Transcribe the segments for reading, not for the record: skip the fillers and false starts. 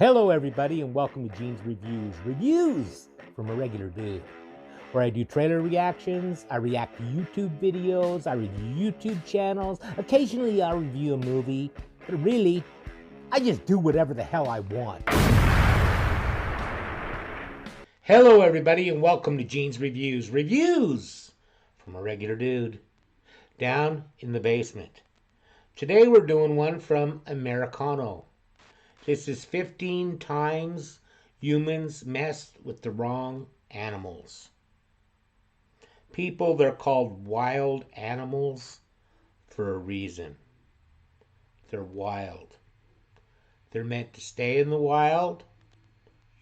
Hello everybody and welcome to Gene's Reviews from a regular dude, where I do trailer reactions, I react to YouTube videos, I review YouTube channels, occasionally I'll review a movie, but really, I just do whatever the hell I want. Hello everybody and welcome to Gene's Reviews from a regular dude, down in the basement. Today we're doing one from Americano. This is 15 times humans messed with the wrong animals. People, they're called wild animals for a reason. They're wild. They're meant to stay in the wild.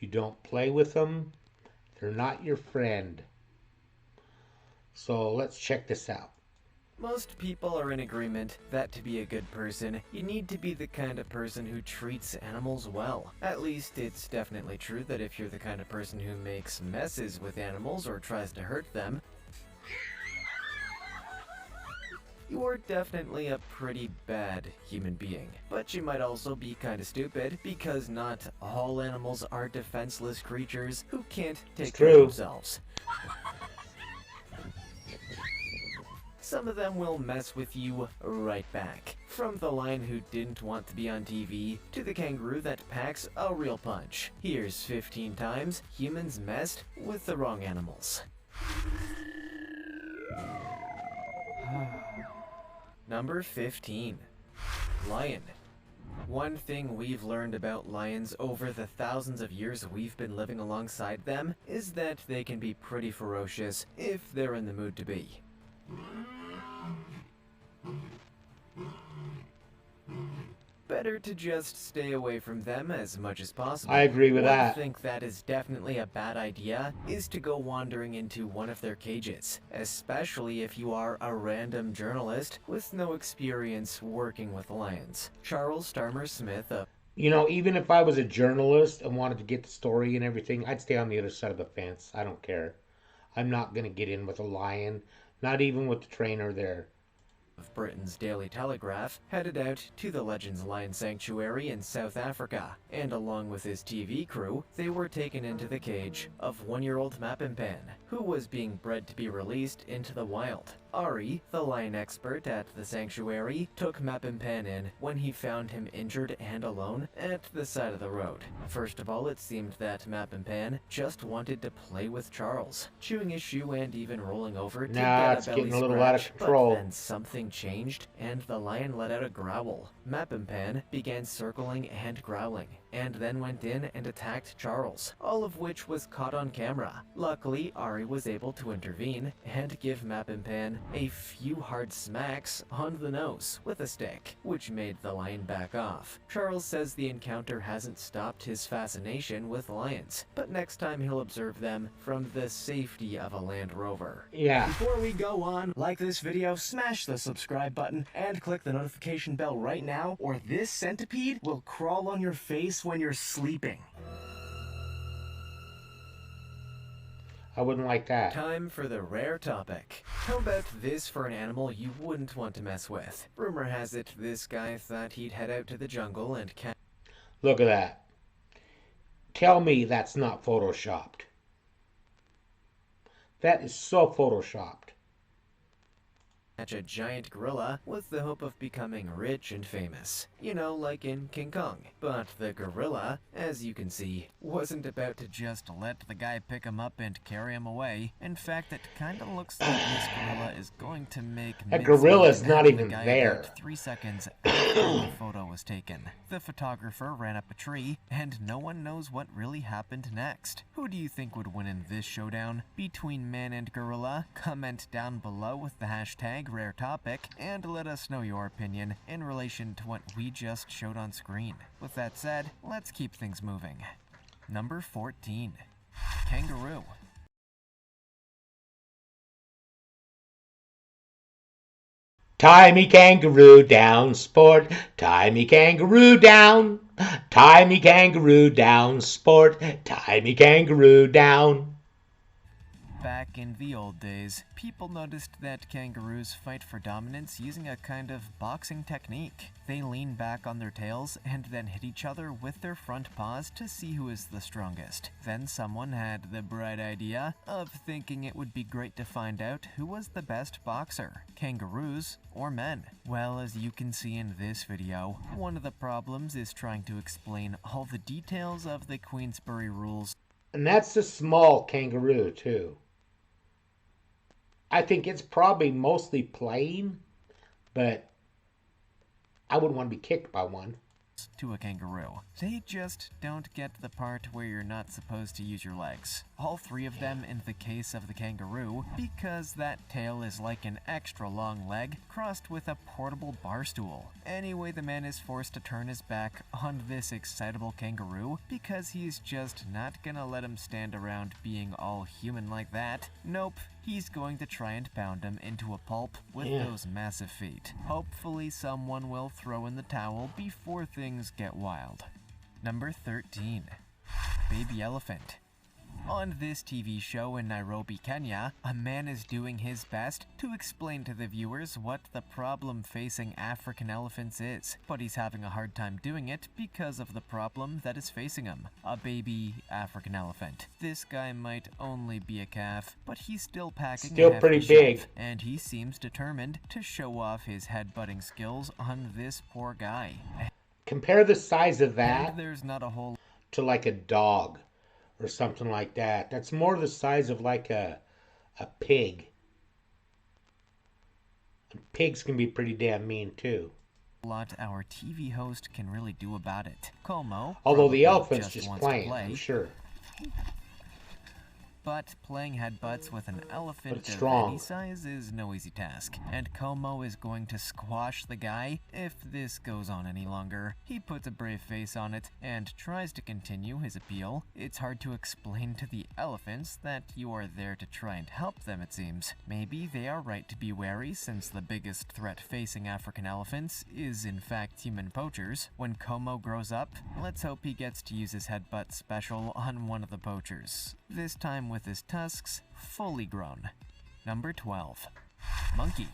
You don't play with them. They're not your friend. So let's check this out. Most people are in agreement that to be a good person, you need to be the kind of person who treats animals well. At least it's definitely true that if you're the kind of person who makes messes with animals or tries to hurt them, you're definitely a pretty bad human being. But you might also be kinda stupid, because not all animals are defenseless creatures who can't take care of themselves. Some of them will mess with you right back. From the lion who didn't want to be on TV, to the kangaroo that packs a real punch. Here's 15 times humans messed with the wrong animals. Number 15. Lion. One thing we've learned about lions over the thousands of years we've been living alongside them is that they can be pretty ferocious if they're in the mood to be. Better to just stay away from them as much as possible. I agree with that. I think that is definitely a bad idea, is to go wandering into one of their cages, especially if you are a random journalist with no experience working with lions. Charles Starmer Smith, You know, even if I was a journalist and wanted to get the story and everything, I'd stay on the other side of the fence. I don't care. I'm not going to get in with a lion, not even with the trainer there. Of Britain's Daily Telegraph, headed out to the Legends Lion Sanctuary in South Africa, and along with his TV crew, they were taken into the cage of one-year-old Mapimpan, who was being bred to be released into the wild. Ari, the lion expert at the sanctuary, took Mapimpan in when he found him injured and alone at the side of the road. First of all, it seemed that Mapimpan just wanted to play with Charles, chewing his shoe and even rolling over to get a belly scratch. But then something changed, and the lion let out a growl. Mapimpan began circling and growling, and then went in and attacked Charles, all of which was caught on camera. Luckily, Ari was able to intervene and give Mapimpan a few hard smacks on the nose with a stick, which made the lion back off. Charles says the encounter hasn't stopped his fascination with lions, but next time he'll observe them from the safety of a Land Rover. Yeah. Before we go on, like this video, smash the subscribe button, and click the notification bell right now, or this centipede will crawl on your face when you're sleeping. I wouldn't like that. Time for the rare topic. How about this for an animal you wouldn't want to mess with? Rumor has it this guy thought he'd head out to the jungle and Look at that. Tell me that's not photoshopped. That is so photoshopped. catch a giant gorilla with the hope of becoming rich and famous. You know, like in King Kong. But the gorilla, as you can see, wasn't about to just let the guy pick him up and carry him away. In fact, it kinda looks like this gorilla is going to make that gorilla's not even the there. about 3 seconds after the photo was taken. The photographer ran up a tree, and no one knows what really happened next. Who do you think would win in this showdown between man and gorilla? Comment down below with the hashtag rare topic, and let us know your opinion in relation to what we just showed on screen. With that said, let's keep things moving. Number 14. Kangaroo. Tie me kangaroo down, sport. Tie me kangaroo down. Tie me kangaroo down, sport. Tie me kangaroo down. Back in the old days, people noticed that kangaroos fight for dominance using a kind of boxing technique. They lean back on their tails and then hit each other with their front paws to see who is the strongest. Then someone had the bright idea of thinking it would be great to find out who was the best boxer, kangaroos or men. Well, as you can see in this video, one of the problems is trying to explain all the details of the Queensberry rules. And that's a small kangaroo, too. I think it's probably mostly playing, but I wouldn't want to be kicked by one. To a kangaroo. They just don't get the part where you're not supposed to use your legs. All three of them in the case of the kangaroo, because that tail is like an extra long leg crossed with a portable bar stool. Anyway, the man is forced to turn his back on this excitable kangaroo because he's just not gonna let him stand around being all human like that. Nope. He's going to try and pound him into a pulp with those massive feet. Hopefully someone will throw in the towel before things get wild. Number 13. Baby elephant. On this TV show in Nairobi, Kenya, a man is doing his best to explain to the viewers what the problem facing African elephants is, but he's having a hard time doing it because of the problem that is facing him, a baby African elephant. This guy might only be a calf, but he's still packing Still a hefty pretty big. shelf, and he seems determined to show off his headbutting skills on this poor guy. Compare the size of that And there's not a whole to like a dog or something like that. That's more the size of like a pig. And pigs can be pretty damn mean too. lot our TV host can really do about it. Como, Although the probably elephant's just wants to playing, play, I'm sure. but playing headbutts with an elephant it's of strong. any size is no easy task, and Como is going to squash the guy if this goes on any longer. He puts a brave face on it and tries to continue his appeal. It's hard to explain to the elephants that you are there to try and help them, it seems. Maybe they are right to be wary since the biggest threat facing African elephants is in fact human poachers. When Como grows up, let's hope he gets to use his headbutt special on one of the poachers. This time with his tusks fully grown. Number 12. Monkey.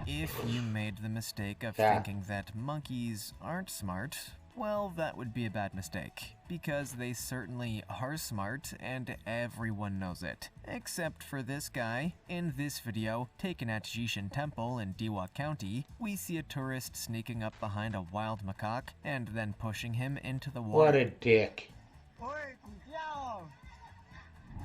If you made the mistake of thinking that monkeys aren't smart, well, that would be a bad mistake, because they certainly are smart and everyone knows it. Except for this guy. In this video, taken at Jishin Temple in Diwa County, we see a tourist sneaking up behind a wild macaque and then pushing him into the water. What a dick.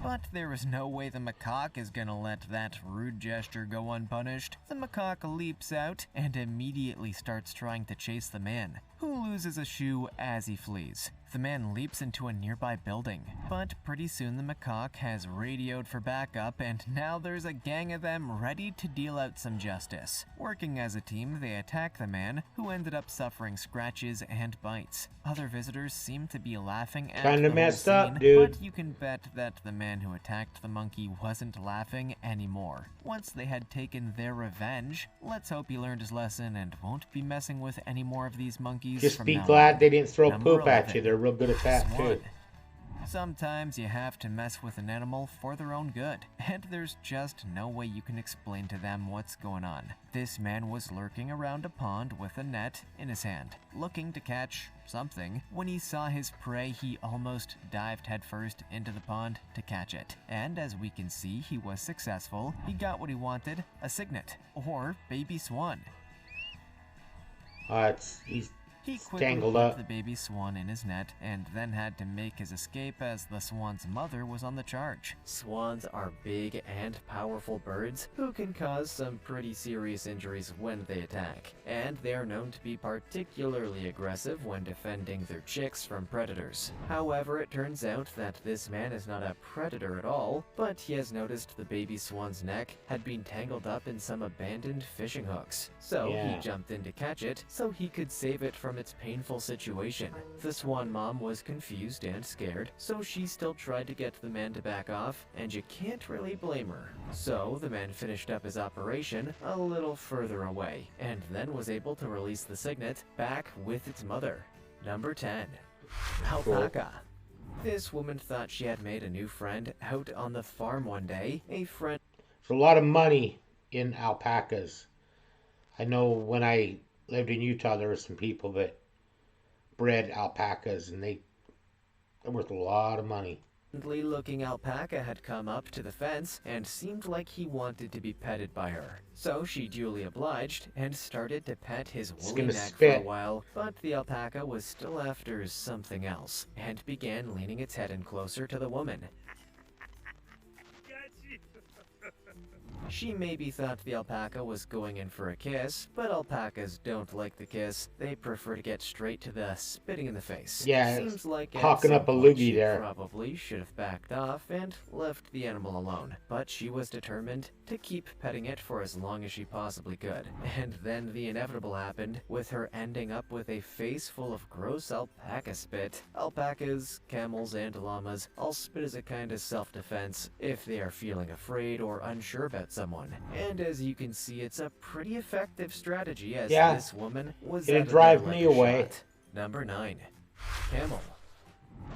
But there is no way the macaque is gonna let that rude gesture go unpunished. The macaque leaps out and immediately starts trying to chase the man, who loses a shoe as he flees. The man leaps into a nearby building, but pretty soon the macaque has radioed for backup and now there's a gang of them ready to deal out some justice. Working as a team, they attack the man, who ended up suffering scratches and bites. Other visitors seem to be laughing at Kinda the messed whole up, scene, dude. but you can bet that the man who attacked the monkey wasn't laughing anymore. Once they had taken their revenge, let's hope he learned his lesson and won't be messing with any more of these monkeys Just from be now glad on. they didn't throw Number poop at 11. you. They're real good at that Swan. too. Sometimes you have to mess with an animal for their own good, and there's just no way you can explain to them what's going on. This man was lurking around a pond with a net in his hand, looking to catch something. When he saw his prey, he almost dived headfirst into the pond to catch it. And as we can see, he was successful. He got what he wanted, a cygnet, or baby swan. He's He quickly tangled put up. the baby swan in his net and then had to make his escape as the swan's mother was on the charge. Swans are big and powerful birds who can cause some pretty serious injuries when they attack, and they are known to be particularly aggressive when defending their chicks from predators. However, it turns out that this man is not a predator at all, but he has noticed the baby swan's neck had been tangled up in some abandoned fishing hooks. So he jumped in to catch it so he could save it from its painful situation. The swan mom was confused and scared, so she still tried to get the man to back off, and you can't really blame her. So the man finished up his operation a little further away, and then was able to release the cygnet back with its mother. Number 10. Alpaca. This woman thought she had made a new friend out on the farm one day. A friend There's a lot of money in alpacas. I know when I lived in Utah, there were some people that bred alpacas, and they're worth a lot of money. looking alpaca had come up to the fence and seemed like he wanted to be petted by her. So she duly obliged and started to pet his woolly gonna neck spit. for a while, but the alpaca was still after something else and began leaning its head in closer to the woman. She maybe thought the alpaca was going in for a kiss, but alpacas don't like the kiss. They prefer to get straight to the spitting in the face. Yeah, Seems like at hawking some up a point loogie she there. probably should have backed off and left the animal alone. But she was determined to keep petting it for as long as she possibly could. And then the inevitable happened, with her ending up with a face full of gross alpaca spit. Alpacas, camels, and llamas all spit as a kind of self-defense if they are feeling afraid or unsure about someone. And as you can see, it's a pretty effective strategy, as this woman was It'd out of drive there like me a away. shot. Number 9. Camel.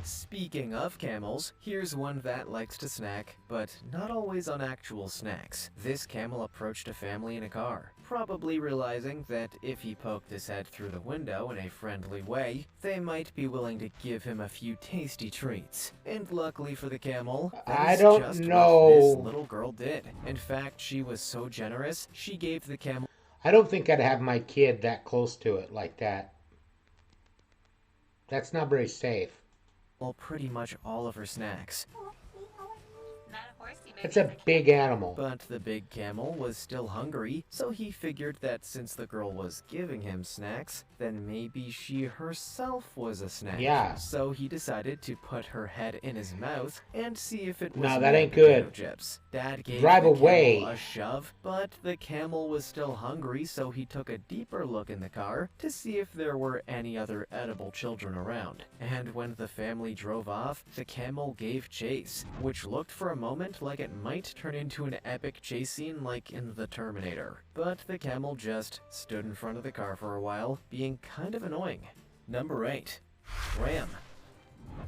Speaking of camels, here's one that likes to snack, but not always on actual snacks. This camel approached a family in a car, probably realizing that if he poked his head through the window in a friendly way, they might be willing to give him a few tasty treats. And luckily for the camel, I that is don't just know. what this little girl did. In fact, she was so generous, she gave the camel I don't think I'd have my kid that close to it like that. That's not very safe. pretty much all of her snacks. It's a big animal. But the big camel was still hungry, so he figured that since the girl was giving him snacks, then maybe she herself was a snack. Yeah. So he decided to put her head in his mouth and see if it was No, that made ain't potato good. chips. Dad gave Drive the away. camel a shove, but the camel was still hungry, so he took a deeper look in the car to see if there were any other edible children around. And when the family drove off, the camel gave chase, which looked for a moment like it might turn into an epic chase scene like in The Terminator. But the camel just stood in front of the car for a while, being kind of annoying. Number 8. Ram.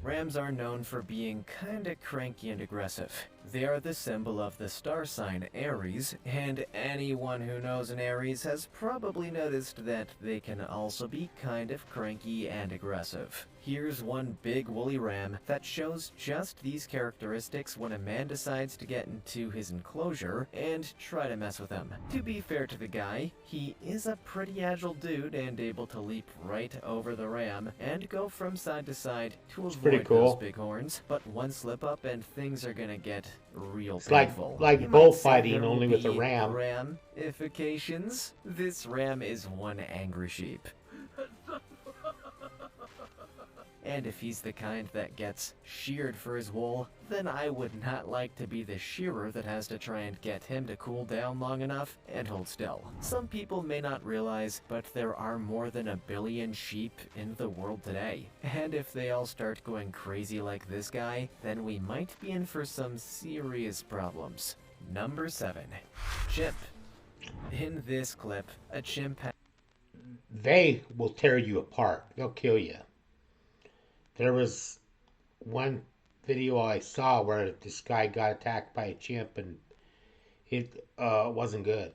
Rams are known for being kinda cranky and aggressive. They are the symbol of the star sign Aries, and anyone who knows an Aries has probably noticed that they can also be kind of cranky and aggressive. Here's one big woolly ram that shows just these characteristics when a man decides to get into his enclosure and try to mess with him. To be fair to the guy, he is a pretty agile dude and able to leap right over the ram and go from side to side to pretty avoid cool. those big horns, but one slip up and things are gonna get real It's painful. like You might bullfighting, say there only will with a be ram. Ramifications. This ram is one angry sheep. And if he's the kind that gets sheared for his wool, then I would not like to be the shearer that has to try and get him to cool down long enough and hold still. Some people may not realize, but there are more than 1 billion sheep in the world today. And if they all start going crazy like this guy, then we might be in for some serious problems. Number 7. Chimp. In this clip, a chimp They will tear you apart. They'll kill you. There was one video I saw where this guy got attacked by a chimp, and it wasn't good.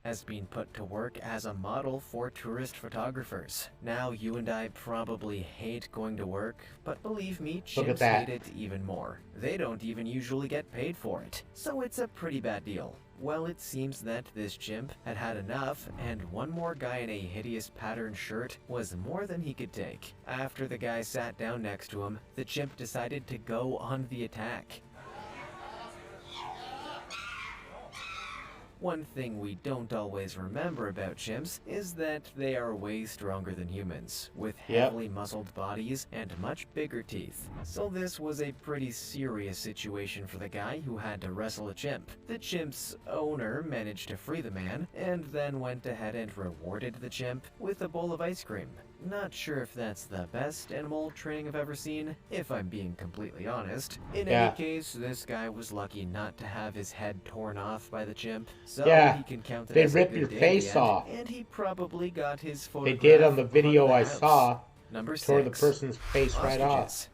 has been put to work as a model for tourist photographers. Now, you and I probably hate going to work, but believe me, Look at chimps that. hate it even more. They don't even usually get paid for it, so it's a pretty bad deal. Well, it seems that this chimp had had enough, and one more guy in a hideous patterned shirt was more than he could take. After the guy sat down next to him, the chimp decided to go on the attack. One thing we don't always remember about chimps is that they are way stronger than humans, with heavily muscled bodies and much bigger teeth. So this was a pretty serious situation for the guy who had to wrestle a chimp. The chimp's owner managed to free the man, and then went ahead and rewarded the chimp with a bowl of ice cream. Not sure if that's the best animal training I've ever seen, if I'm being completely honest. In any case, this guy was lucky not to have his head torn off by the chimp, so he can count it They as a rip good your day in face the end, off. and he probably got his They photograph did on the hung video in the I house. saw. Number Tore the 6. person's face right off. Ostriches.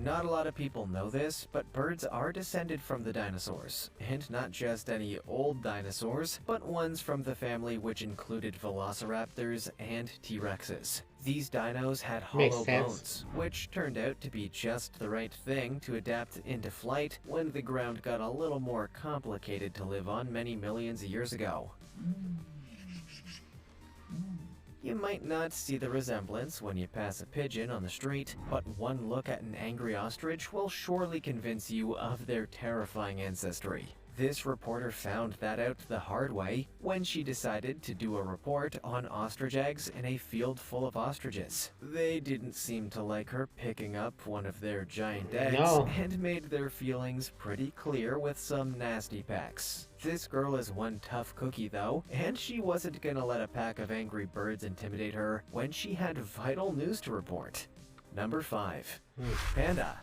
Not a lot of people know this, but birds are descended from the dinosaurs, and not just any old dinosaurs, but ones from the family which included velociraptors and T-Rexes. These dinos had Makes hollow sense. bones, which turned out to be just the right thing to adapt into flight when the ground got a little more complicated to live on many millions of years ago. You might not see the resemblance when you pass a pigeon on the street, but one look at an angry ostrich will surely convince you of their terrifying ancestry. This reporter found that out the hard way when she decided to do a report on ostrich eggs in a field full of ostriches. They didn't seem to like her picking up one of their giant eggs No. and made their feelings pretty clear with some nasty pecks. This girl is one tough cookie though, and she wasn't gonna let a pack of angry birds intimidate her when she had vital news to report. Number 5. Panda.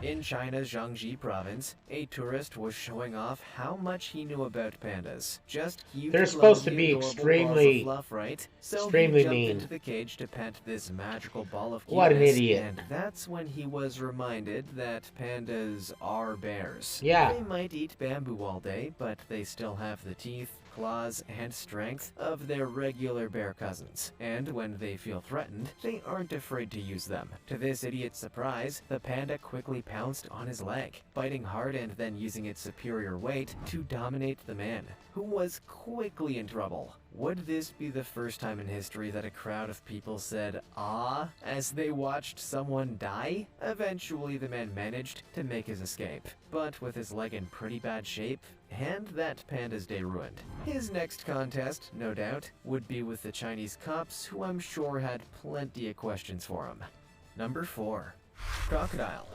In China's Jiangxi province, a tourist was showing off how much he knew about pandas. Just cute, They're supposed to lovely, be adorable extremely- balls of fluff, right? So extremely he jumped mean. into the cage to pet this magical ball of cuteness. What an idiot. And that's when he was reminded that pandas are bears. Yeah. They might eat bamboo all day, but they still have the teeth, claws, and strength of their regular bear cousins. And when they feel threatened, they aren't afraid to use them. To this idiot's surprise, the panda quickly pounced on his leg, biting hard and then using its superior weight to dominate the man, who was quickly in trouble. Would this be the first time in history that a crowd of people said "ah" as they watched someone die? Eventually the man managed to make his escape, but with his leg in pretty bad shape, and that panda's day ruined. His next contest, no doubt, would be with the Chinese cops, who I'm sure had plenty of questions for him. Number 4. Crocodile.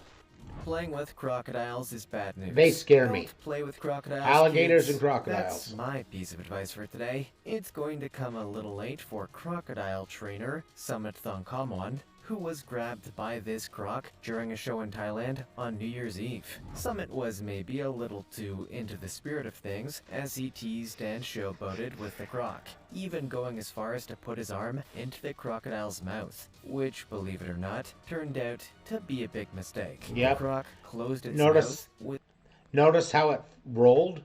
Playing with crocodiles is bad news. They scare me. Don't play with crocodiles, Alligators kids. and crocodiles. That's my piece of advice for today. It's going to come a little late for crocodile trainer Summit Thongkamon, who was grabbed by this croc during a show in Thailand on New Year's Eve. Summit was maybe a little too into the spirit of things as he teased and showboated with the croc, even going as far as to put his arm into the crocodile's mouth, which, believe it or not, turned out to be a big mistake. Yep. The croc closed its Notice- mouth with Notice how it rolled?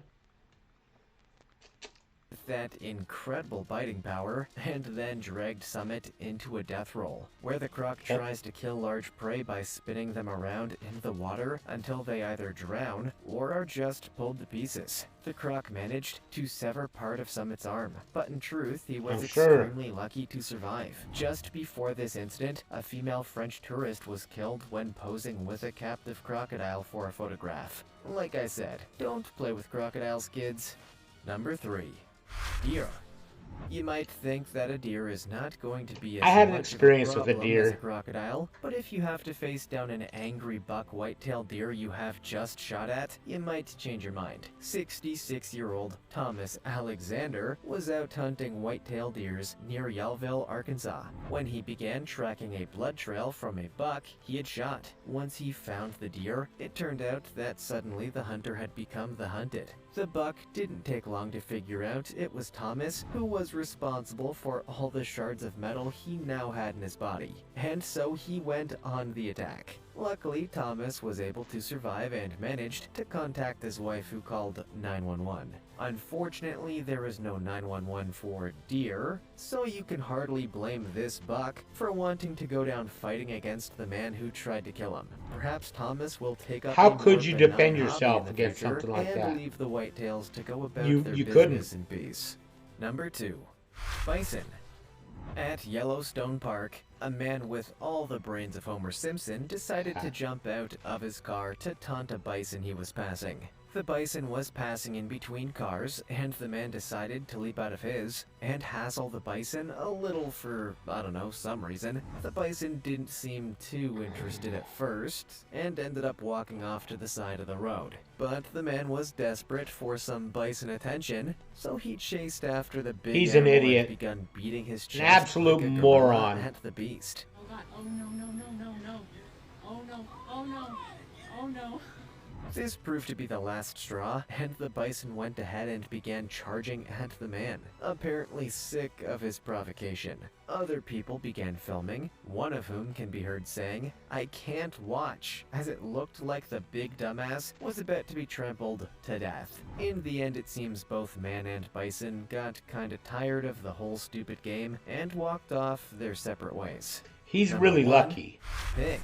that incredible biting power, and then dragged Summit into a death roll, where the croc Yep. tries to kill large prey by spinning them around in the water until they either drown or are just pulled to pieces. The croc managed to sever part of Summit's arm, but in truth, he was I'm sure. extremely lucky to survive. Just before this incident, a female French tourist was killed when posing with a captive crocodile for a photograph. Like I said, don't play with crocodiles, kids. Number 3. Deer. You might think that a deer is not going to be as I had an much experience of a with a problem deer. as a crocodile, but if you have to face down an angry buck white-tailed deer you have just shot at, you might change your mind. 66-year-old Thomas Alexander was out hunting white-tailed deers near Yellowstone, Arkansas, when he began tracking a blood trail from a buck he had shot. Once he found the deer, it turned out that suddenly the hunter had become the hunted. The buck didn't take long to figure out it was Thomas who was responsible for all the shards of metal he now had in his body, and so he went on the attack. Luckily, Thomas was able to survive and managed to contact his wife, who called 911. Unfortunately, there is no 911 for deer, so you can hardly blame this buck for wanting to go down fighting against the man who tried to kill him. Perhaps Thomas will take up How a could more you benign defend hobby yourself in the against future something like and that? leave the whitetails to go about You their couldn't. business in peace. Number 2. Bison. At Yellowstone Park, a man with all the brains of Homer Simpson decided to jump out of his car to taunt a bison he was passing. The bison was passing in between cars, and the man decided to leap out of his and hassle the bison a little for, I don't know, some reason. The bison didn't seem too interested at first, and ended up walking off to the side of the road. But the man was desperate for some bison attention, so he chased after the big He's an animal and idiot. begun beating his chest absolute like a gorilla moron. at the beast. Oh God, oh no, no, no, no, no. Oh no, oh no, oh no. This proved to be the last straw, and the bison went ahead and began charging at the man, apparently sick of his provocation. Other people began filming, one of whom can be heard saying, "I can't watch," as it looked like the big dumbass was about to be trampled to death. In the end, it seems both man and bison got kinda tired of the whole stupid game and walked off their separate ways. He's Number really 1, lucky. Pig.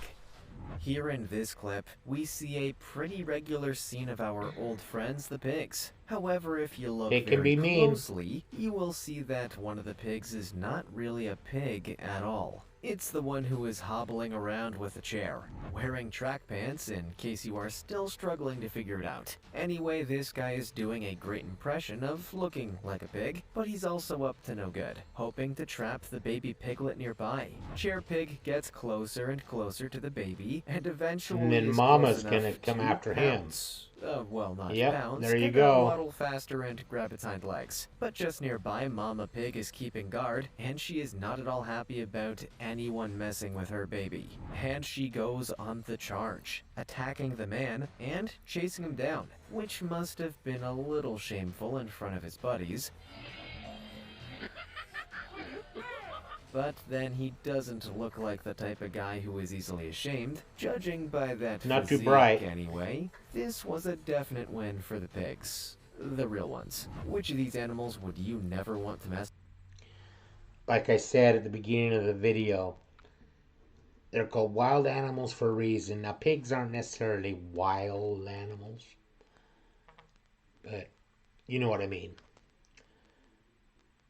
Here in this clip, we see a pretty regular scene of our old friends, the pigs. However, if you look It can very be mean. closely, you will see that one of the pigs is not really a pig at all. It's the one who is hobbling around with a chair, wearing track pants in case you are still struggling to figure it out. Anyway, this guy is doing a great impression of looking like a pig, but he's also up to no good, hoping to trap the baby piglet nearby. Chair pig gets closer and closer to the baby, and eventually And then is Mama's close gonna enough come to after pounce. Well, not Yep, pounce. there you Kinda go. waddle faster and grab its hind legs. But just nearby, Mama Pig is keeping guard, and she is not at all happy about anyone messing with her baby. And she goes on the charge, attacking the man and chasing him down, which must have been a little shameful in front of his buddies. But then he doesn't look like the type of guy who is easily ashamed, judging by that Not too physique bright. anyway. This was a definite win for the pigs. The real ones. Which of these animals would you never want to mess? Like I said at the beginning of the video, they're called wild animals for a reason. Now, pigs aren't necessarily wild animals, but you know what I mean.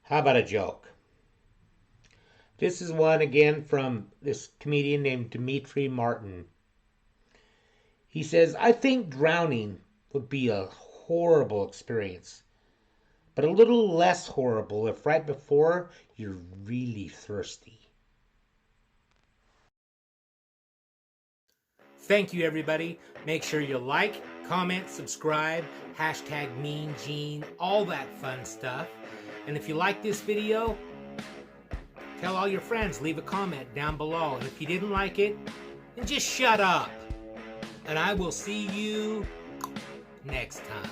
How about a joke? This is one again from this comedian named Dimitri Martin. He says, "I think drowning would be a horrible experience, but a little less horrible if right before you're really thirsty." Thank you, everybody. Make sure you like, comment, subscribe, hashtag Mean Gene, all that fun stuff. And if you like this video, tell all your friends, leave a comment down below. And if you didn't like it, then just shut up. And I will see you next time.